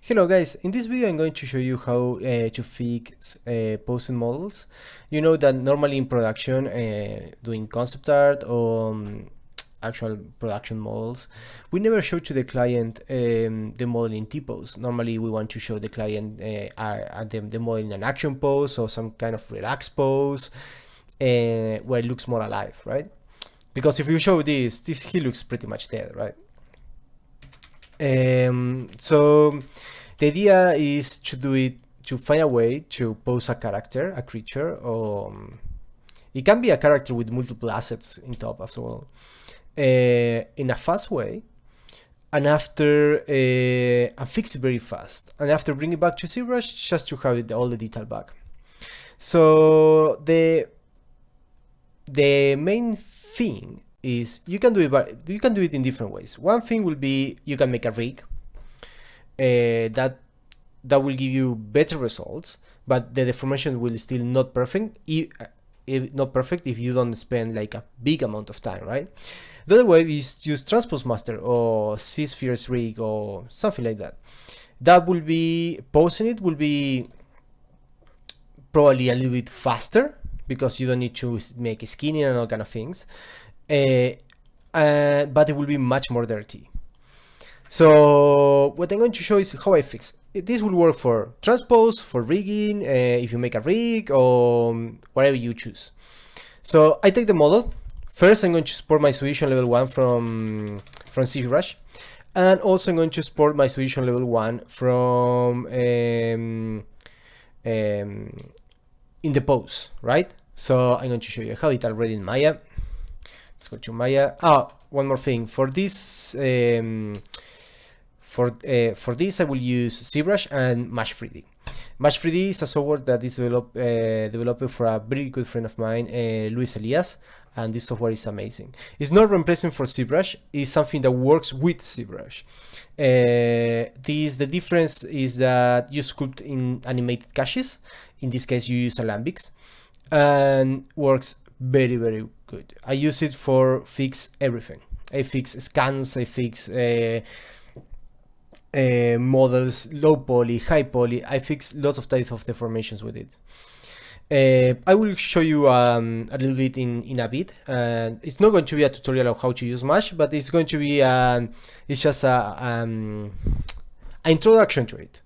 Hello guys, in this video I'm going to show you how to fix posing models. You know that normally in production, doing concept art or actual production models, we never show to the client the model in T-pose. Normally we want to show the client the model in an action pose or some kind of relaxed pose where it looks more alive, right? Because if you show this he looks pretty much dead, right? So the idea is to find a way to pose a character, a creature, or it can be a character with multiple assets in top as well, in a fast way, and after and fix it very fast, and after bring it back to Zbrush just to have all the detail back. So the main thing is you can do it in different ways. One thing will be you can make a rig that will give you better results, but the deformation will still not perfect if you don't spend like a big amount of time, right? The other way is use transpose master or C-spheres rig or something like that. That will be posing it will be probably a little bit faster because you don't need to make skinning and all kind of things. But it will be much more dirty. So what I'm going to show is how I fix it. This will work for transpose, for rigging, if you make a rig or whatever you choose. So I take the model. First I'm going to export my solution level 1 from Zbrush, and also I'm going to export my solution level 1 from in the pose, right? So I'm going to show you how it already in Maya. Let's go to Maya. One more thing. For this, for this, I will use Zbrush and Mush 3D. Mush 3D is a software that is developed for a very good friend of mine, Luis Elias, and this software is amazing. It's not replacing for Zbrush. It's something that works with Zbrush. The difference is that you sculpt in animated caches. In this case, you use alambics, and works very good. I use it for fix everything. I fix scans, I fix models, low poly, high poly. I fix lots of types of deformations with it. I will show you a little bit in a bit. It's not going to be a tutorial of how to use Mush, but it's going to be it's just an introduction to it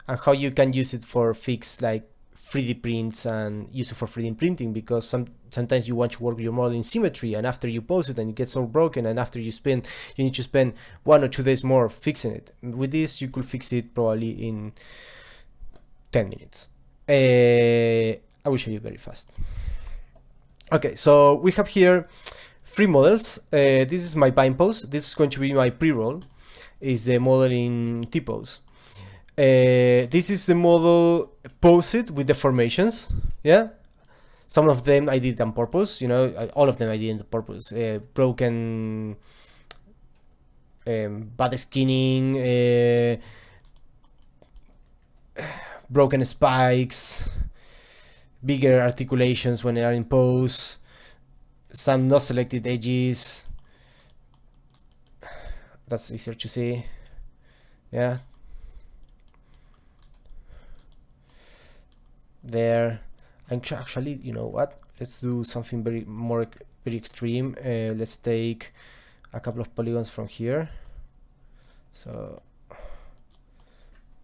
and how you can use it for fix like 3D prints and use it for 3D printing, because sometimes you want to work with your model in symmetry, and after you pose it and it gets all broken, and after you need to spend 1 or 2 days more fixing it. With this you could fix it probably in 10 minutes. I will show you very fast. Okay, so we have here 3 models. This is my bind pose. This is going to be my pre-roll. Is the model in T-pose. This is the model posed with deformations. Yeah, some of them I did on purpose, you know, all of them I did on purpose. Broken bad skinning, broken spikes, bigger articulations when they are in pose, some not selected edges. That's easier to see. Yeah, there. And actually, you know what, let's do something very extreme. Let's take a couple of polygons from here. So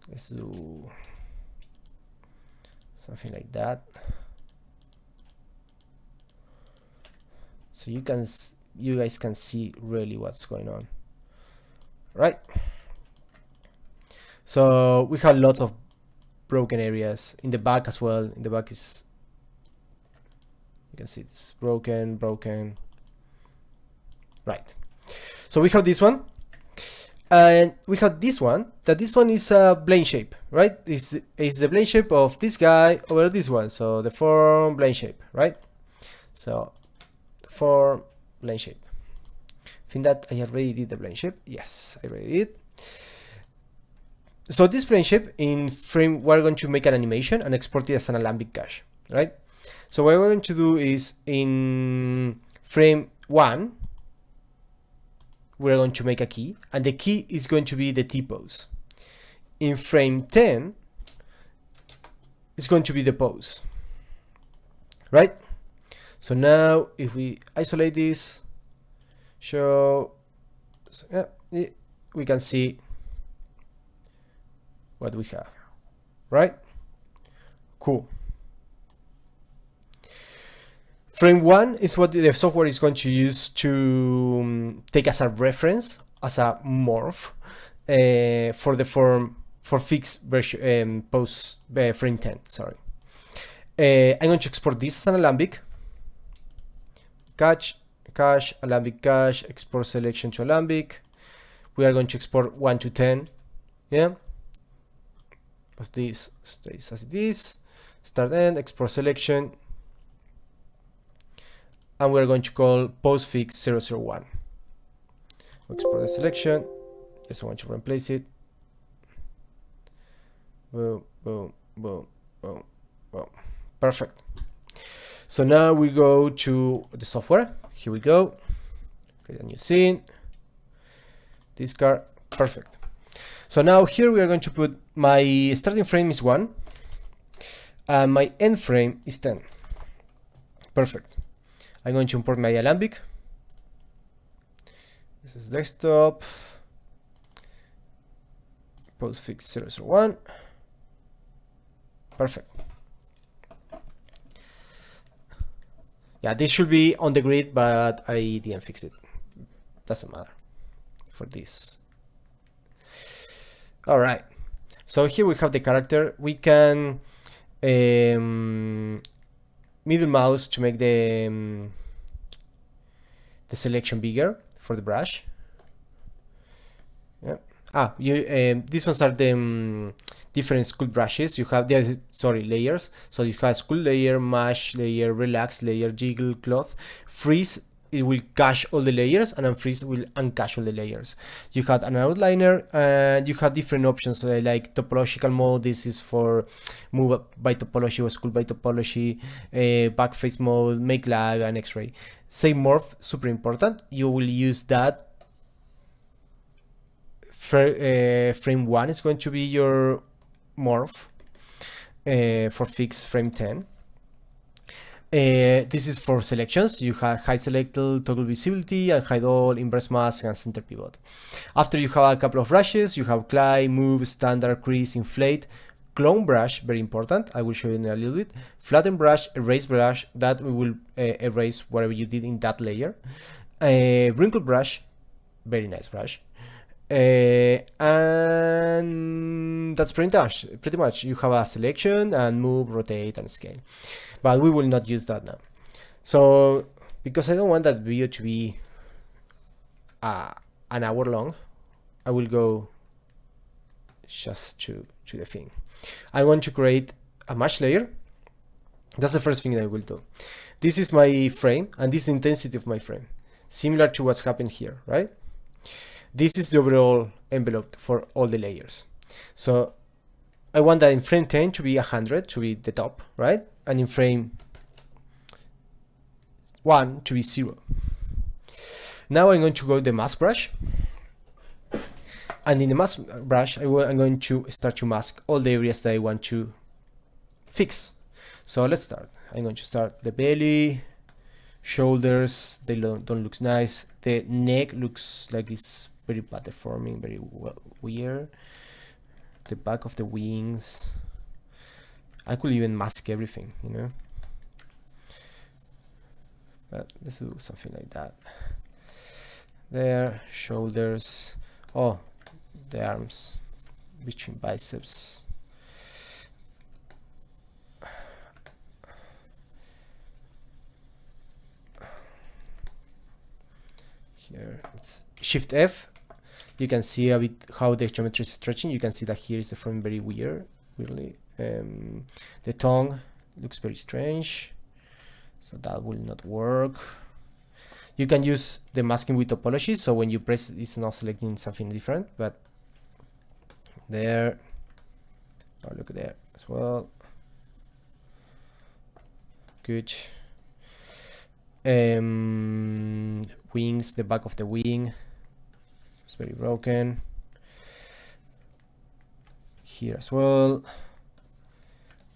let's do something like that, so you guys can see really what's going on, right? So we have lots of broken areas in the back as well. In the back is, you can see it's broken, right? So we have this one, and we have this one. This one is a plane shape, right? Is the plane shape of this guy over this one. So the form plane shape, right? So the form plane shape. I think that I already did the plane shape. Yes, I already did. So this plane shape in frame, we're going to make an animation and export it as an alambic cache, right? So what we're going to do is in frame 1, we're going to make a key, and the key is going to be the T-pose. in frame 10 is going to be the pose, right? So now if we isolate this, show, so yeah, we can see what we have, right? Cool. Frame 1 is what the software is going to use to take as a reference, as a morph, for the form, for fixed version, pose frame 10, sorry. I'm going to export this as an alembic, cache, alembic cache, export selection to alembic. We are going to export 1 to 10, yeah? As this stays as it is, start end, export selection, and we're going to call postfix 001. Export the selection, just want to replace it. Boom, boom, boom, boom, boom. Perfect. So now we go to the software. Here we go. Create a new scene. Discard. Perfect. So now here we are going to put my starting frame is 1 and my end frame is 10. Perfect. I'm going to import my alembic. This is desktop. Postfix 001. Perfect. Yeah, this should be on the grid, but I didn't fix it. Doesn't matter for this. All right. So here we have the character. We can middle mouse to make the selection bigger for the brush. Yeah. These ones are the different sculpt brushes. You have the layers. So you have sculpt layer, mesh layer, relax layer, jiggle, cloth, freeze. It will cache all the layers, and unfreeze will uncache all the layers. You have an outliner, and you have different options like topological mode. This is for move by topology or sculpt by topology, backface mode, make lag, and X-ray. Same morph, super important. You will use that. Frame 1 is going to be your morph for fix frame 10. This is for selections. You have hide selected, toggle visibility, and hide all, inverse mask, and center pivot. After you have a couple of brushes, you have glide, move, standard, crease, inflate, clone brush, very important. I will show you in a little bit. Flatten brush, erase brush, that we will erase whatever you did in that layer. Wrinkle brush, very nice brush. And that's pretty much. You have a selection and move, rotate, and scale. But we will not use that now. So, because I don't want that video to be an hour long, I will go just to the thing. I want to create a mesh layer. That's the first thing that I will do. This is my frame, and this is the intensity of my frame. Similar to what's happened here, right? This is the overall envelope for all the layers. So I want that in frame 10 to be 100, to be the top, right? And in frame 1 to be 0. Now I'm going to go to the mask brush. And in the mask brush, I'm going to start to mask all the areas that I want to fix. So let's start. I'm going to start the belly, shoulders, they don't look nice. The neck looks like it's very bad deforming, very weird. The back of the wings. I could even mask everything, you know. But let's do something like that. There, shoulders. Oh, the arms between biceps. Here it's Shift F. You can see a bit how the geometry is stretching. You can see that here is the frame very weirdly. The tongue looks very strange, so that will not work. You can use the masking with topology, so when you press it's not selecting something different, but there, oh look there as well, good. Wings, the back of the wing, it's very broken. here as well,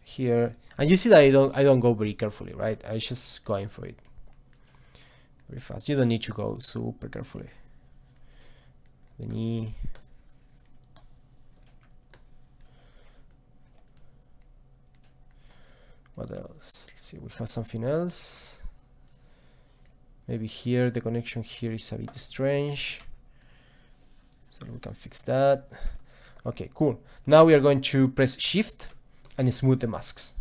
here. And you see that I don't go very carefully, right? I just going for it very fast. You don't need to go super carefully. The knee. What else? Let's see, we have something else. Maybe here the connection here is a bit strange, so we can fix that. Okay, cool. Now we are going to press shift and smooth the masks.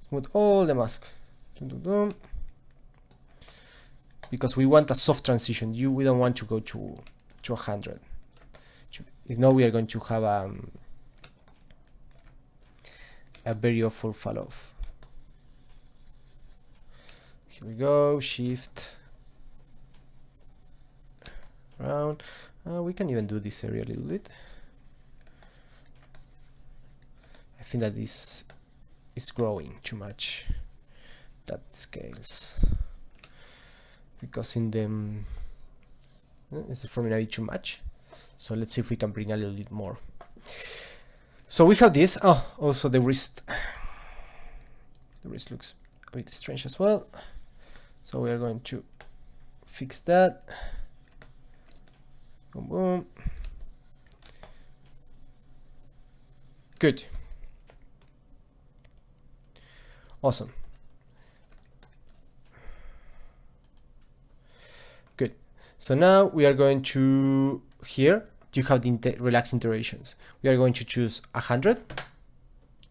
Smooth all the mask. Because we want a soft transition. We don't want to go to 100. If not, we are going to have a very awful fall off. Here we go, shift around. We can even do this area a little bit. I think that this is growing too much, that scales, because in the it's forming a bit too much. So let's see if we can bring a little bit more. So we have this. Oh, also the wrist. The wrist looks a bit strange as well. So we are going to fix that. Boom, boom. Good. Awesome. Good. So now we are going to here. You have the relaxed iterations. We are going to choose 100.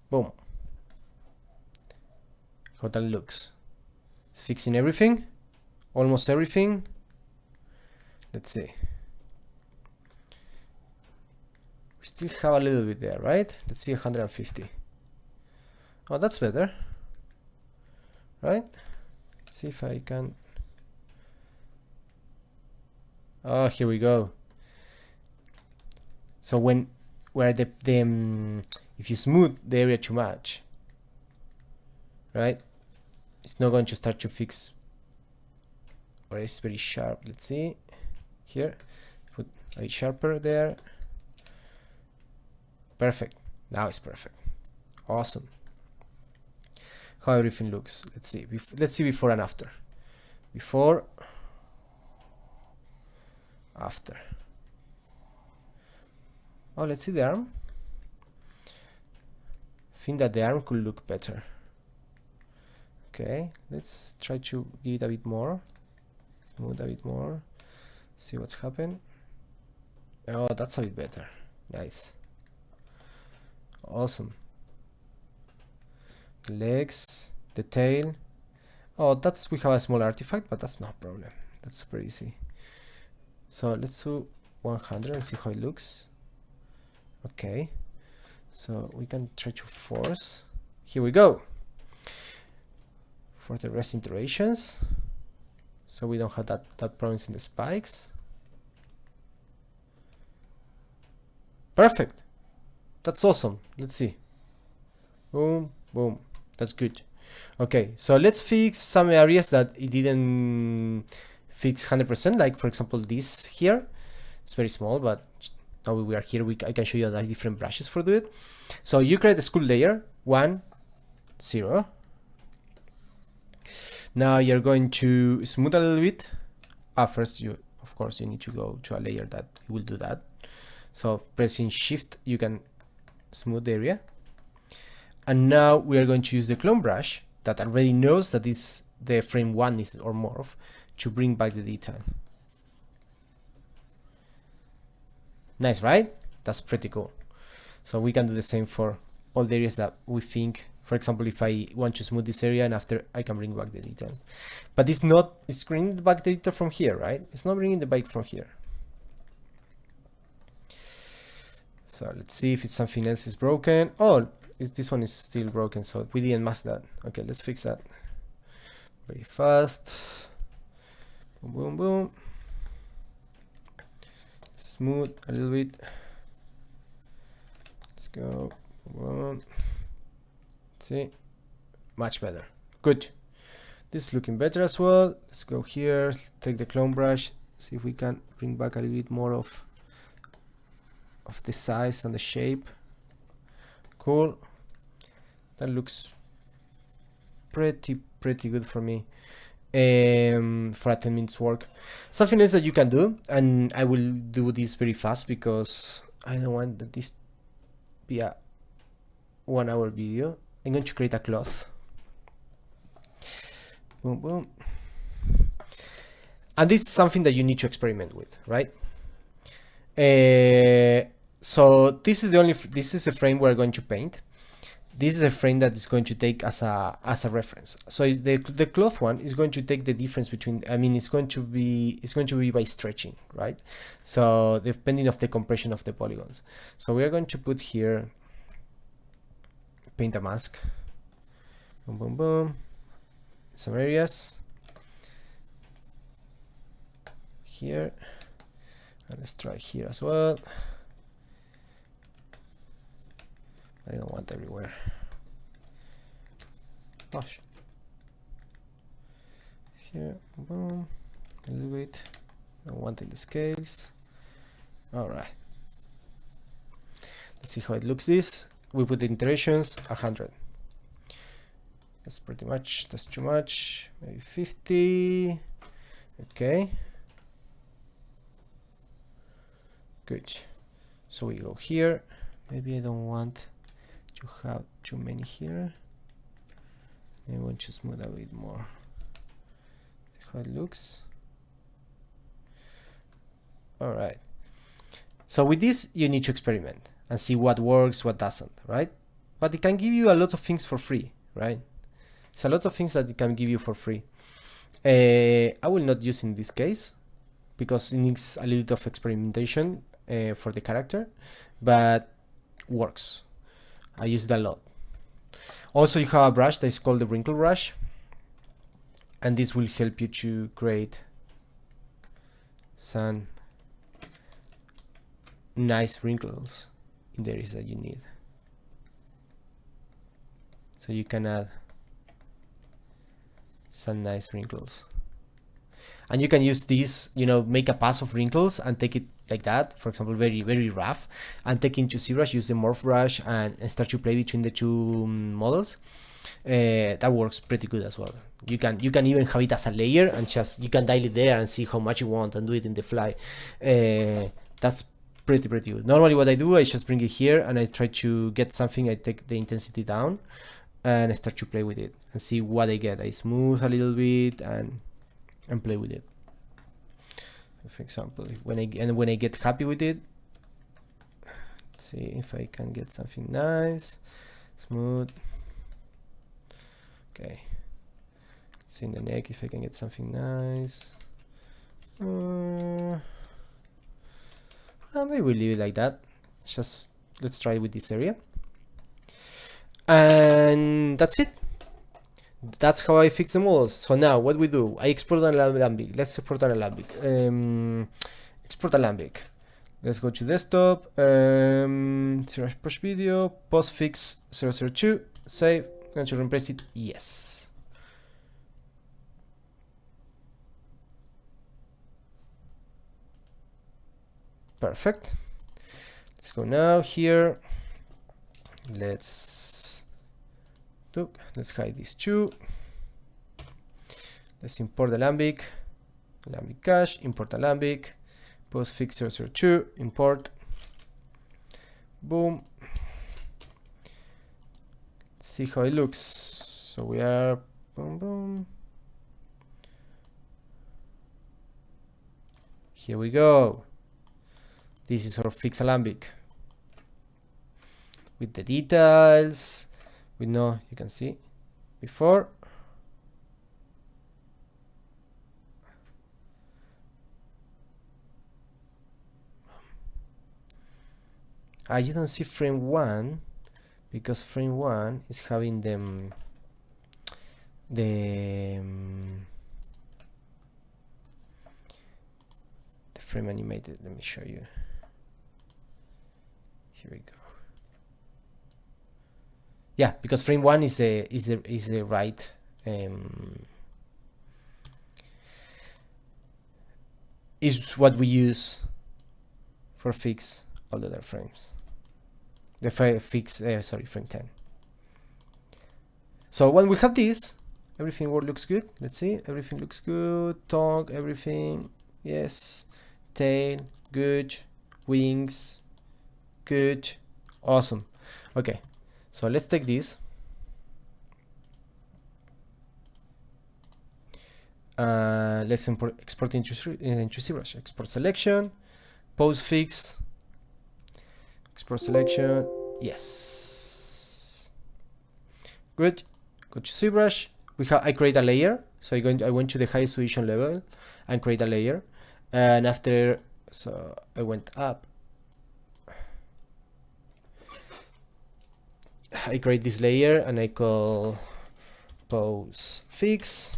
Boom. How that looks. It's fixing everything, almost everything. Let's see. We still have a little bit there, right? Let's see, 150. Oh, that's better, right? Let's see if I can. Oh, here we go. So if you smooth the area too much, right, it's not going to start to fix where it's very sharp. Let's see here, put a bit sharper there. Perfect. Now it's perfect. Awesome. How everything looks. Let's see. Let's see before and after. Before, after. Oh, let's see the arm. I think that the arm could look better. Okay, let's try to give it a bit more. Smooth a bit more. See what's happened. Oh, that's a bit better. Nice. Awesome. The legs, the tail. Oh, we have a small artifact, but that's no problem. That's super easy. So let's do 100 and see how it looks. Okay, so we can try to force. Here we go. For the rest iterations, so we don't have that problems in the spikes. Perfect. That's awesome. Let's see. Boom, boom. That's good. Okay, so let's fix some areas that it didn't fix 100%. Like for example, this here. It's very small, but now we are here. I can show you like different brushes for do it. So you create a sculpt layer 1, 0. Now you're going to smooth a little bit. First, of course you need to go to a layer that will do that. So pressing shift, you can smooth the area. And now we are going to use the clone brush that already knows that is the frame 1 is or morph to bring back the detail. Nice, right? That's pretty cool. So we can do the same for all the areas that we think. For example, if I want to smooth this area and after I can bring back the detail. But it's bringing back the detail from here, right? It's not bringing the back from here. So let's see if it's something else is broken. Oh, this one is still broken, so we didn't mask that. Okay, let's fix that very fast. Boom, boom, boom. Smooth a little bit. Let's go. Boom. See, much better. Good. This is looking better as well. Let's go here, take the clone brush, see if we can bring back a little bit more of the size and the shape cool. That looks pretty good for me. For a 10 minutes work. Something else that you can do, and I will do this very fast because I don't want that this be a 1 hour video. I'm going to create a cloth. Boom, boom. And this is something that you need to experiment with, right? So this is the frame we're going to paint. This is a frame that is going to take as a reference. So the cloth one is going to take the difference between, I mean, it's going to be by stretching, right? So depending of the compression of the polygons. So we are going to put here, paint a mask, boom, boom, boom, some areas here, and let's try here as well. I don't want everywhere. Gosh. Here, boom, a little bit. Don't want in the scales. All right. Let's see how it looks. This we put the iterations 100. That's pretty much. That's too much. Maybe 50. Okay. Good. So we go here. Maybe I don't want to have too many here. I want to smooth a bit more. See how it looks. All right. So with this, you need to experiment and see what works, what doesn't, right? But it can give you a lot of things for free, right? It's a lot of things that it can give you for free. I will not use in this case because it needs a little bit of experimentation for the character, but works. I use it a lot. Also, you have a brush that is called the wrinkle brush, and this will help you to create some nice wrinkles in the areas that you need. So you can add some nice wrinkles, and you can use this, you know, make a pass of wrinkles and take it like that, for example, very rough, and take into ZBrush, use the morph brush and start to play between the two models. That works pretty good as well. You can even have it as a layer and just you can dial it there and see how much you want and do it in the fly. That's pretty good. Normally what I do, I just bring it here and I try to get something. I take the intensity down and I start to play with it and see what I get. I smooth a little bit and play with it. For example, when I get happy with it, let's see if I can get something nice, smooth. Okay, see in the neck if I can get something nice. Maybe we'll leave it like that. Just let's try with this area, and that's it. That's how I fix the models. So now what we do, I export an alembic. Let's export an alembic. Export alembic. Let's go to desktop, ZBrush push video, postfix 002, save, going to replace it, yes. Perfect. Let's go now here. Let's hide these two. Let's import alembic cache, import alembic, postfix 002, import, boom. Let's see how it looks. So we are boom boom. Here we go. This is our fixed alembic with the details. We know, you can see before. You don't see frame 1 because frame 1 is having the frame animated. Let me show you. Here we go. Yeah, because frame 1 is the right is what we use for fix all the other frames. sorry, frame 10. So when we have this, everything looks good. Let's see, everything looks good. Tongue, everything, yes. Tail, good. Wings, good. Awesome. Okay, so let's take this. Let's export into ZBrush. Export selection, pose fix, export selection. Yes, good. Go to ZBrush. I create a layer. So I went to the highest solution level and create a layer. And after, so I went up. I create this layer and I call pose fix.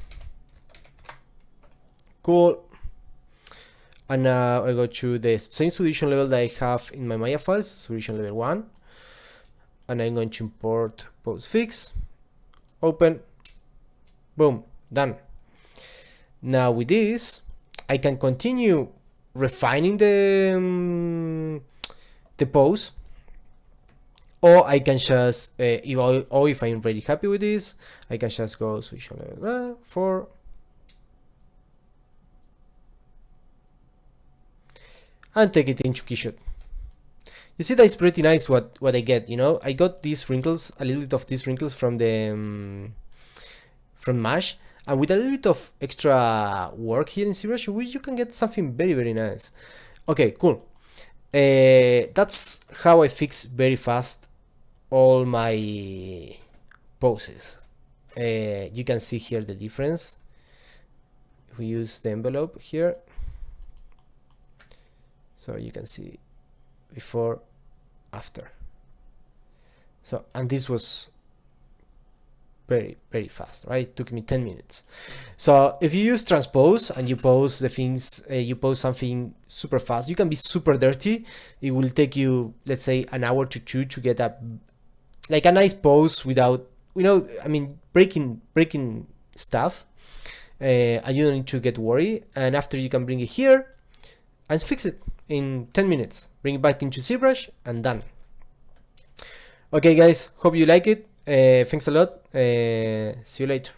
Cool. And now I go to the same solution level that I have in my Maya files, solution level 1. And I'm going to import pose fix. Open. Boom. Done. Now with this, I can continue refining the pose. Or I can just, if I'm really happy with this, I can just go solution level 4. And take it into Keyshot. You see that it's pretty nice what I get, you know. I got these wrinkles, a little bit of these wrinkles from the from Mush, and with a little bit of extra work here in ZBrush, you can get something very, very nice. Okay, cool. That's how I fix very fast all my poses. You can see here the difference. If we use the envelope here, so you can see before, after. So, and this was very, very fast, right? It took me 10 minutes. So if you use transpose and you pose the things, you pose something super fast, you can be super dirty. It will take you, let's say, an hour to 2 to get a nice pose without, I mean, breaking stuff, and you don't need to get worried. And after, you can bring it here and fix it in 10 minutes. Bring it back into ZBrush and done. Okay guys, hope you like it. Thanks a lot. See you later.